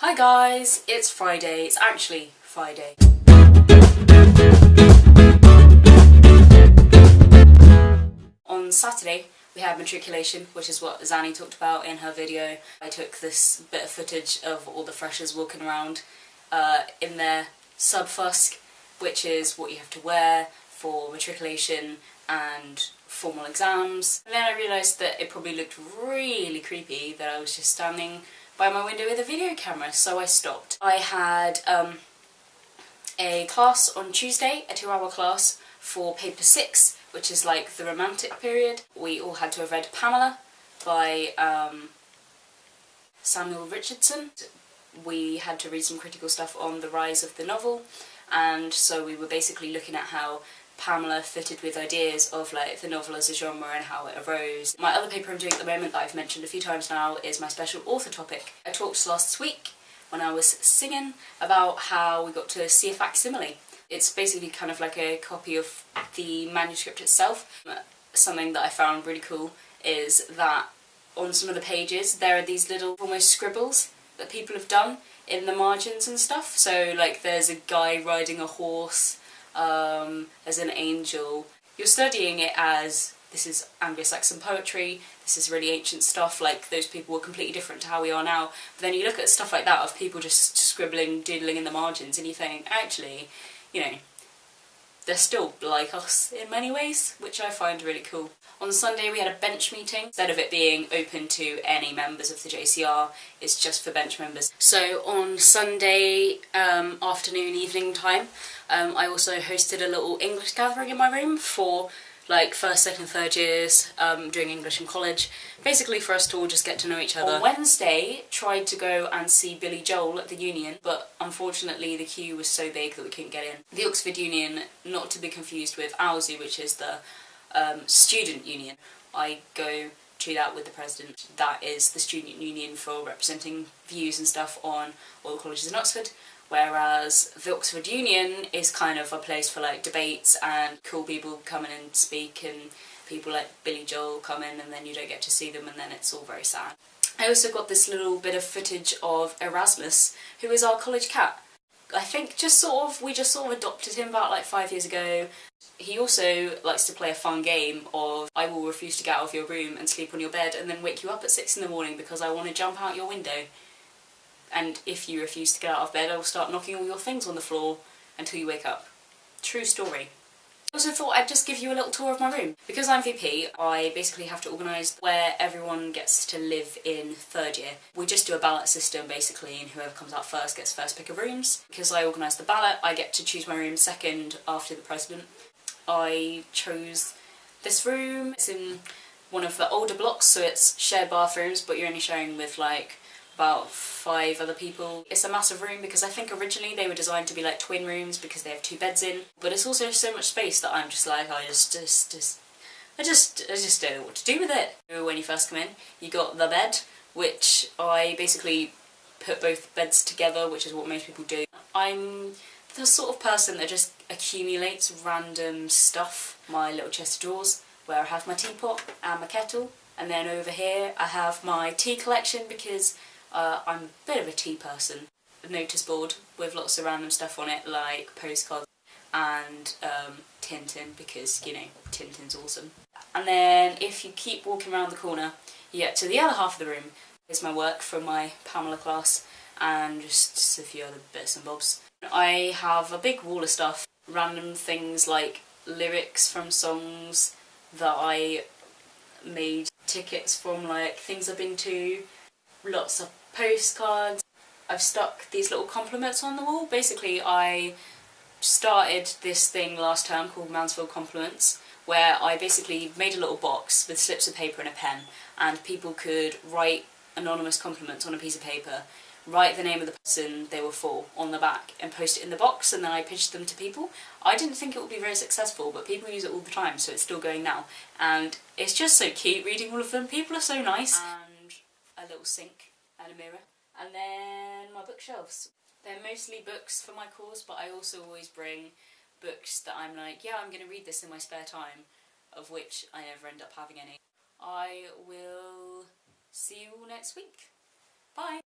Hi guys, it's Friday. It's actually Friday. On Saturday we had matriculation, which is what Zanny talked about in her video. I took this bit of footage of all the freshers walking around in their sub-fusk, which is what you have to wear for matriculation and formal exams. And then I realised that it probably looked really creepy that I was just standing by my window with a video camera, so I stopped. I had a class on Tuesday, a 2-hour class for paper 6, which is like the romantic period. We all had to have read Pamela by Samuel Richardson. We had to read some critical stuff on the rise of the novel, and so we were basically looking at how Pamela fitted with ideas of like the novel as a genre and how it arose. My other paper I'm doing at the moment that I've mentioned a few times now is my special author topic. I talked last week when I was singing about how we got to see a facsimile. It's basically kind of like a copy of the manuscript itself. Something that I found really cool is that on some of the pages there are these little almost scribbles that people have done in the margins and stuff. So like there's a guy riding a horse, as an angel. You're studying it as this is Anglo-Saxon poetry, this is really ancient stuff, like those people were completely different to how we are now. But then you look at stuff like that of people just scribbling, doodling in the margins, and you think, actually, you know, they're still like us in many ways, which I find really cool. On Sunday we had a bench meeting. Instead of it being open to any members of the JCR, it's just for bench members. So on Sunday afternoon, evening time, I also hosted a little English gathering in my room for like first, second, third years doing English in college. Basically for us to all just get to know each other. On Wednesday, tried to go and see Billy Joel at the Union, but unfortunately the queue was so big that we couldn't get in. The Oxford Union, not to be confused with OWSY, which is the student union. I go to that with the president. That is the student union for representing views and stuff on all the colleges in Oxford. Whereas the Oxford Union is kind of a place for like debates and cool people come in and speak, and people like Billy Joel come in and then you don't get to see them and then it's all very sad. I also got this little bit of footage of Erasmus, who is our college cat. I think we just sort of adopted him about like 5 years ago. He also likes to play a fun game of I will refuse to get out of your room and sleep on your bed and then wake you up at 6 in the morning because I want to jump out your window. And if you refuse to get out of bed, I will start knocking all your things on the floor until you wake up. True story. I also thought I'd just give you a little tour of my room. Because I'm VP, I basically have to organise where everyone gets to live in third year. We just do a ballot system basically, and whoever comes out first gets first pick of rooms. Because I organise the ballot, I get to choose my room second after the president. I chose this room. It's in one of the older blocks, so it's shared bathrooms, but you're only sharing with like about 5 other people. It's a massive room because I think originally they were designed to be like twin rooms because they have 2 beds in, but it's also so much space that I'm just like, I just don't know what to do with it. When you first come in, you got the bed, which I basically put both beds together, which is what most people do. I'm the sort of person that just accumulates random stuff. My little chest of drawers, where I have my teapot and my kettle, and then over here I have my tea collection because I'm a bit of a tea person. A notice board with lots of random stuff on it, like postcards and Tintin, because, you know, Tintin's awesome. And then if you keep walking around the corner, you get to the other half of the room. Here's my work from my Pamela class and just a few other bits and bobs. I have a big wall of stuff, random things like lyrics from songs that I made, tickets from like things I've been to, lots of postcards. I've stuck these little compliments on the wall. Basically I started this thing last term called Mansfield Compliments, where I basically made a little box with slips of paper and a pen, and people could write anonymous compliments on a piece of paper, write the name of the person they were for on the back and post it in the box, and then I pitched them to people. I didn't think it would be very successful, but people use it all the time, so it's still going now. And it's just so cute reading all of them. People are so nice. And a little sink and a mirror. And then my bookshelves. They're mostly books for my course, but I also always bring books that I'm like, yeah, I'm going to read this in my spare time, of which I never end up having any. I will see you all next week. Bye!